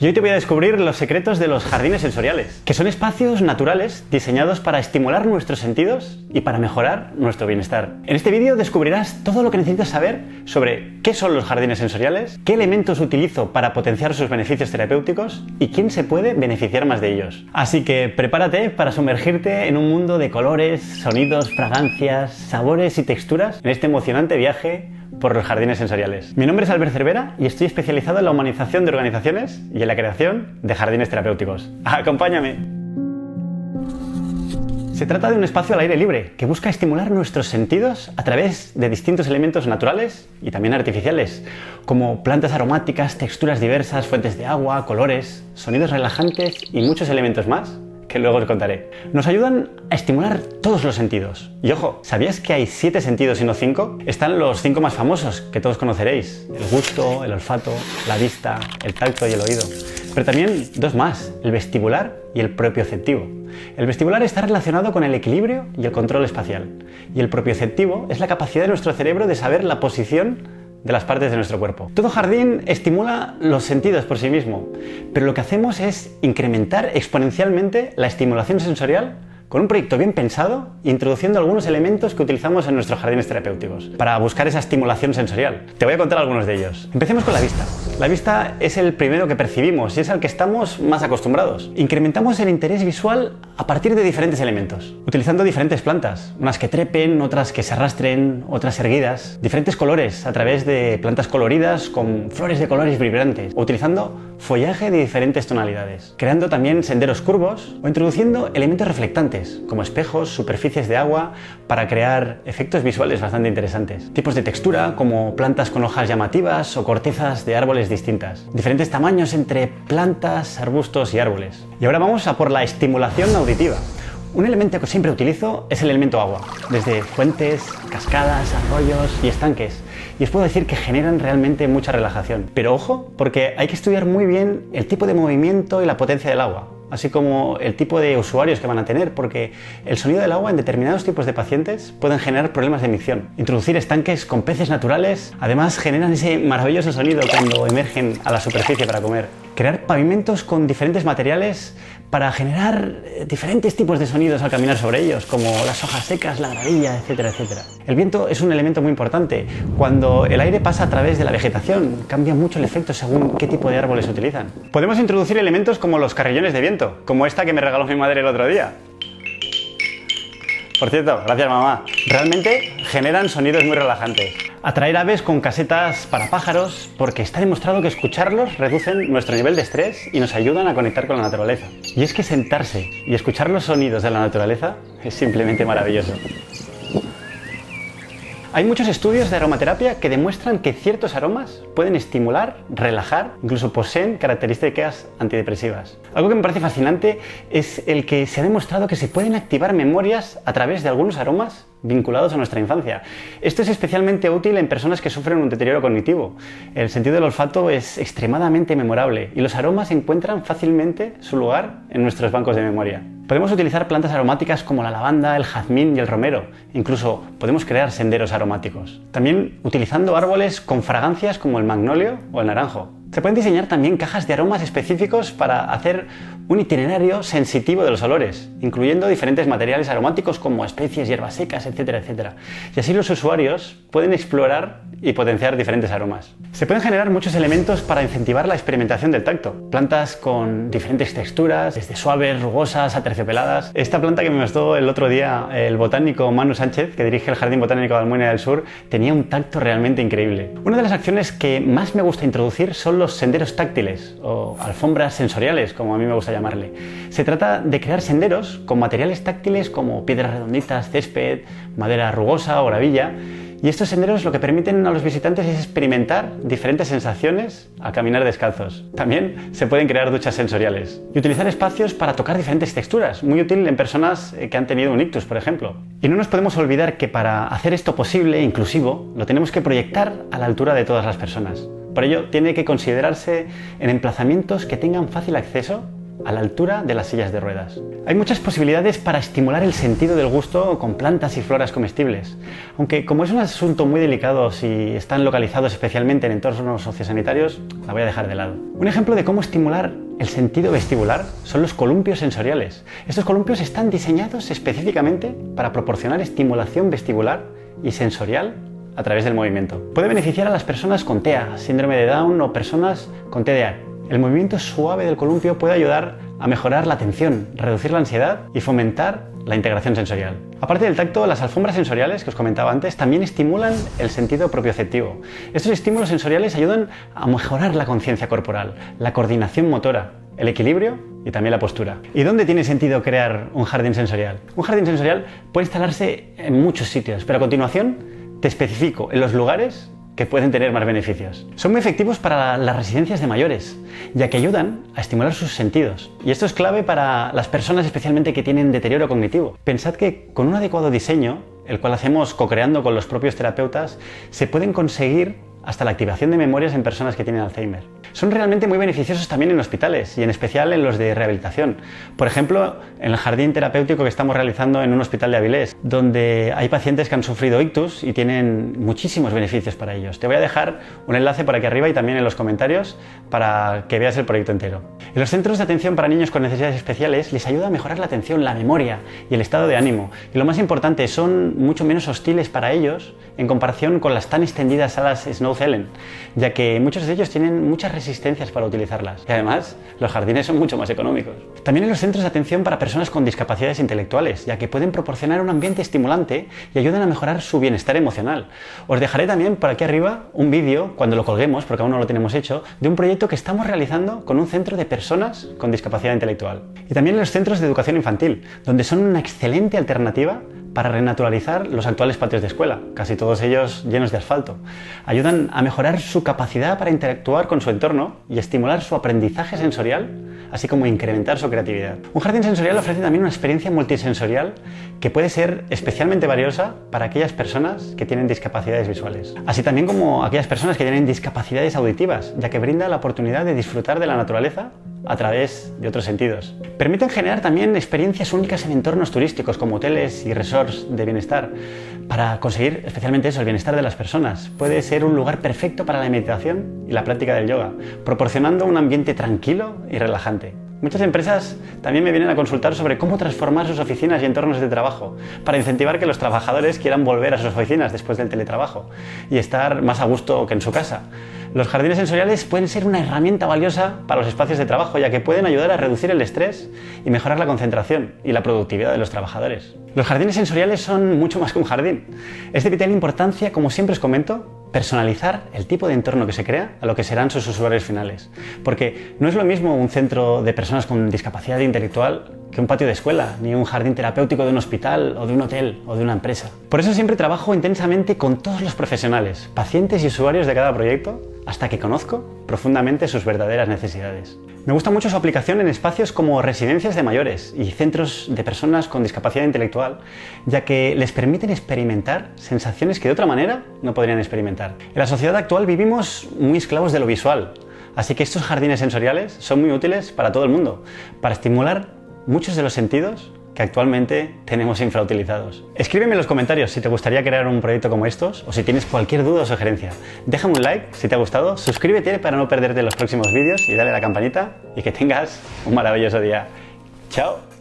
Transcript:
Y hoy te voy a descubrir los secretos de los jardines sensoriales, que son espacios naturales diseñados para estimular nuestros sentidos y para mejorar nuestro bienestar. En este vídeo descubrirás todo lo que necesitas saber sobre qué son los jardines sensoriales, qué elementos utilizo para potenciar sus beneficios terapéuticos y quién se puede beneficiar más de ellos. Así que prepárate para sumergirte en un mundo de colores, sonidos, fragancias, sabores y texturas en este emocionante viaje por los jardines sensoriales. Mi nombre es Albert Cervera y estoy especializado en la humanización de organizaciones y en la creación de jardines terapéuticos. ¡Acompáñame! Se trata de un espacio al aire libre que busca estimular nuestros sentidos a través de distintos elementos naturales y también artificiales, como plantas aromáticas, texturas diversas, fuentes de agua, colores, sonidos relajantes y muchos elementos más que luego os contaré. Nos ayudan a estimular todos los sentidos. Y ojo, ¿sabías que hay 7 sentidos y no 5? Están los 5 más famosos, que todos conoceréis: el gusto, el olfato, la vista, el tacto y el oído. Pero también 2 más, el vestibular y el propioceptivo. El vestibular está relacionado con el equilibrio y el control espacial. Y el propioceptivo es la capacidad de nuestro cerebro de saber la posición de las partes de nuestro cuerpo. Todo jardín estimula los sentidos por sí mismo, pero lo que hacemos es incrementar exponencialmente la estimulación sensorial con un proyecto bien pensado, introduciendo algunos elementos que utilizamos en nuestros jardines terapéuticos para buscar esa estimulación sensorial. Te voy a contar algunos de ellos. Empecemos con la vista. La vista es el primero que percibimos y es al que estamos más acostumbrados. Incrementamos el interés visual a partir de diferentes elementos, utilizando diferentes plantas, unas que trepen, otras que se arrastren, otras erguidas, diferentes colores a través de plantas coloridas con flores de colores vibrantes, o utilizando follaje de diferentes tonalidades, creando también senderos curvos o introduciendo elementos reflectantes como espejos, superficies de agua, para crear efectos visuales bastante interesantes. Tipos de textura como plantas con hojas llamativas o cortezas de árboles distintas. Diferentes tamaños entre plantas, arbustos y árboles. Y ahora vamos a por la estimulación auditiva. Un elemento que siempre utilizo es el elemento agua, desde fuentes, cascadas, arroyos y estanques. Y os puedo decir que generan realmente mucha relajación. Pero ojo, porque hay que estudiar muy bien el tipo de movimiento y la potencia del agua, así como el tipo de usuarios que van a tener, porque el sonido del agua en determinados tipos de pacientes pueden generar problemas de micción. Introducir estanques con peces naturales, además generan ese maravilloso sonido cuando emergen a la superficie para comer. Crear pavimentos con diferentes materiales para generar diferentes tipos de sonidos al caminar sobre ellos, como las hojas secas, la gravilla, etcétera, etcétera. El viento es un elemento muy importante. Cuando el aire pasa a través de la vegetación, cambia mucho el efecto según qué tipo de árboles se utilizan. Podemos introducir elementos como los carrillones de viento, como esta que me regaló mi madre el otro día. Por cierto, gracias mamá. Realmente generan sonidos muy relajantes. Atraer aves con casetas para pájaros, porque está demostrado que escucharlos reducen nuestro nivel de estrés y nos ayudan a conectar con la naturaleza. Y es que sentarse y escuchar los sonidos de la naturaleza es simplemente maravilloso. Hay muchos estudios de aromaterapia que demuestran que ciertos aromas pueden estimular, relajar, incluso poseen características antidepresivas. Algo que me parece fascinante es el que se ha demostrado que se pueden activar memorias a través de algunos aromas vinculados a nuestra infancia. Esto es especialmente útil en personas que sufren un deterioro cognitivo. El sentido del olfato es extremadamente memorable y los aromas encuentran fácilmente su lugar en nuestros bancos de memoria. Podemos utilizar plantas aromáticas como la lavanda, el jazmín y el romero. Incluso podemos crear senderos aromáticos. También utilizando árboles con fragancias como el magnolio o el naranjo. Se pueden diseñar también cajas de aromas específicos para hacer un itinerario sensitivo de los olores, incluyendo diferentes materiales aromáticos como especies, hierbas secas, etcétera, etcétera. Y así los usuarios pueden explorar y potenciar diferentes aromas. Se pueden generar muchos elementos para incentivar la experimentación del tacto. Plantas con diferentes texturas, desde suaves, rugosas a terciopeladas. Esta planta que me mostró el otro día el botánico Manu Sánchez, que dirige el Jardín Botánico de Almunia del Sur, tenía un tacto realmente increíble. Una de las acciones que más me gusta introducir son los senderos táctiles o alfombras sensoriales, como a mí me gusta llamarle. Se trata de crear senderos con materiales táctiles como piedras redonditas, césped, madera rugosa o gravilla. Y estos senderos lo que permiten a los visitantes es experimentar diferentes sensaciones al caminar descalzos. También se pueden crear duchas sensoriales y utilizar espacios para tocar diferentes texturas, muy útil en personas que han tenido un ictus, por ejemplo. Y no nos podemos olvidar que para hacer esto posible, inclusivo, lo tenemos que proyectar a la altura de todas las personas. Por ello, tiene que considerarse en emplazamientos que tengan fácil acceso a la altura de las sillas de ruedas. Hay muchas posibilidades para estimular el sentido del gusto con plantas y floras comestibles, aunque como es un asunto muy delicado si están localizados especialmente en entornos sociosanitarios, la voy a dejar de lado. Un ejemplo de cómo estimular el sentido vestibular son los columpios sensoriales. Estos columpios están diseñados específicamente para proporcionar estimulación vestibular y sensorial a través del movimiento. Puede beneficiar a las personas con TEA, síndrome de Down o personas con TDA. El movimiento suave del columpio puede ayudar a mejorar la atención, reducir la ansiedad y fomentar la integración sensorial. Aparte del tacto, las alfombras sensoriales que os comentaba antes también estimulan el sentido propioceptivo. Estos estímulos sensoriales ayudan a mejorar la conciencia corporal, la coordinación motora, el equilibrio y también la postura. ¿Y dónde tiene sentido crear un jardín sensorial? Un jardín sensorial puede instalarse en muchos sitios, pero a continuación te especifico en los lugares que pueden tener más beneficios. Son muy efectivos para las residencias de mayores, ya que ayudan a estimular sus sentidos. Y esto es clave para las personas especialmente que tienen deterioro cognitivo. Pensad que con un adecuado diseño, el cual hacemos co-creando con los propios terapeutas, se pueden conseguir hasta la activación de memorias en personas que tienen Alzheimer. Son realmente muy beneficiosos también en hospitales y en especial en los de rehabilitación. Por ejemplo, en el jardín terapéutico que estamos realizando en un hospital de Avilés, donde hay pacientes que han sufrido ictus y tienen muchísimos beneficios para ellos. Te voy a dejar un enlace por aquí arriba y también en los comentarios para que veas el proyecto entero. En los centros de atención para niños con necesidades especiales les ayuda a mejorar la atención, la memoria y el estado de ánimo. Y lo más importante, son mucho menos hostiles para ellos en comparación con las tan extendidas salas Snowzellen, ya que muchos de ellos tienen muchas resistencias para utilizarlas. Y además, los jardines son mucho más económicos. También en los centros de atención para personas con discapacidades intelectuales, ya que pueden proporcionar un ambiente estimulante y ayudan a mejorar su bienestar emocional. Os dejaré también por aquí arriba un vídeo, cuando lo colguemos, porque aún no lo tenemos hecho, de un proyecto que estamos realizando con un centro de personas con discapacidad intelectual. Y también en los centros de educación infantil, donde son una excelente alternativa para renaturalizar los actuales patios de escuela, casi todos ellos llenos de asfalto. Ayudan a mejorar su capacidad para interactuar con su entorno y estimular su aprendizaje sensorial, así como incrementar su creatividad. Un jardín sensorial ofrece también una experiencia multisensorial que puede ser especialmente valiosa para aquellas personas que tienen discapacidades visuales, así también como aquellas personas que tienen discapacidades auditivas, ya que brinda la oportunidad de disfrutar de la naturaleza a través de otros sentidos. Permiten generar también experiencias únicas en entornos turísticos como hoteles y resorts de bienestar para conseguir especialmente eso, el bienestar de las personas. Puede ser un lugar perfecto para la meditación y la práctica del yoga, proporcionando un ambiente tranquilo y relajante. Muchas empresas también me vienen a consultar sobre cómo transformar sus oficinas y entornos de trabajo para incentivar que los trabajadores quieran volver a sus oficinas después del teletrabajo y estar más a gusto que en su casa. Los jardines sensoriales pueden ser una herramienta valiosa para los espacios de trabajo, ya que pueden ayudar a reducir el estrés y mejorar la concentración y la productividad de los trabajadores. Los jardines sensoriales son mucho más que un jardín. Es de vital importancia, como siempre os comento, personalizar el tipo de entorno que se crea a lo que serán sus usuarios finales. Porque no es lo mismo un centro de personas con discapacidad intelectual que un patio de escuela, ni un jardín terapéutico de un hospital o de un hotel o de una empresa. Por eso siempre trabajo intensamente con todos los profesionales, pacientes y usuarios de cada proyecto, hasta que conozco profundamente sus verdaderas necesidades. Me gusta mucho su aplicación en espacios como residencias de mayores y centros de personas con discapacidad intelectual, ya que les permiten experimentar sensaciones que de otra manera no podrían experimentar. En la sociedad actual vivimos muy esclavos de lo visual, así que estos jardines sensoriales son muy útiles para todo el mundo, para estimular muchos de los sentidos que actualmente tenemos infrautilizados. Escríbeme en los comentarios si te gustaría crear un proyecto como estos o si tienes cualquier duda o sugerencia. Déjame un like si te ha gustado, suscríbete para no perderte los próximos vídeos y dale a la campanita y que tengas un maravilloso día. ¡Chao!